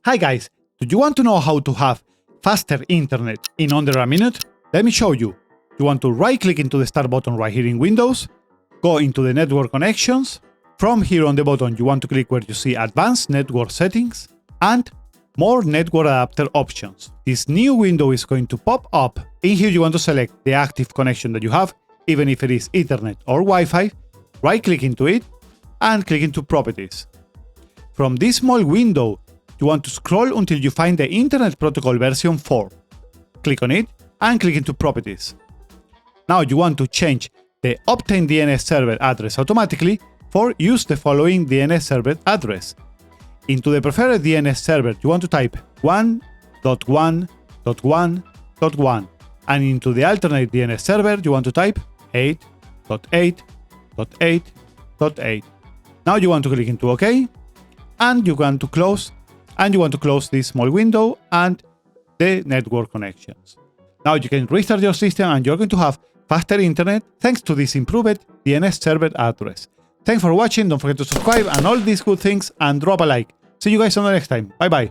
Hi guys, do you want to know how to have faster internet in under a minute? Let me show you. You want to right click into the start button right here in Windows, go into the network connections. From here on the button you want to click where you see advanced network settings and more network adapter options. This new window is going to pop up. In here you want to select the active connection that you have, even if it is Ethernet or Wi-Fi. Right click into it and click into properties. From this small window, you want to scroll until you find the Internet Protocol version 4. Click on it and click into properties. Now you want to change the obtain DNS server address automatically for use the following DNS server address. Into the preferred DNS server, you want to type 1.1.1.1 and into the alternate DNS server, you want to type 8.8.8.8. Now you want to click into OK and you want to close this small window and the network connections. Now you can restart your system and you're going to have faster internet thanks to this improved DNS server address. Thanks for watching, don't forget to subscribe and all these good things and drop a like. See you guys on the next time. Bye bye.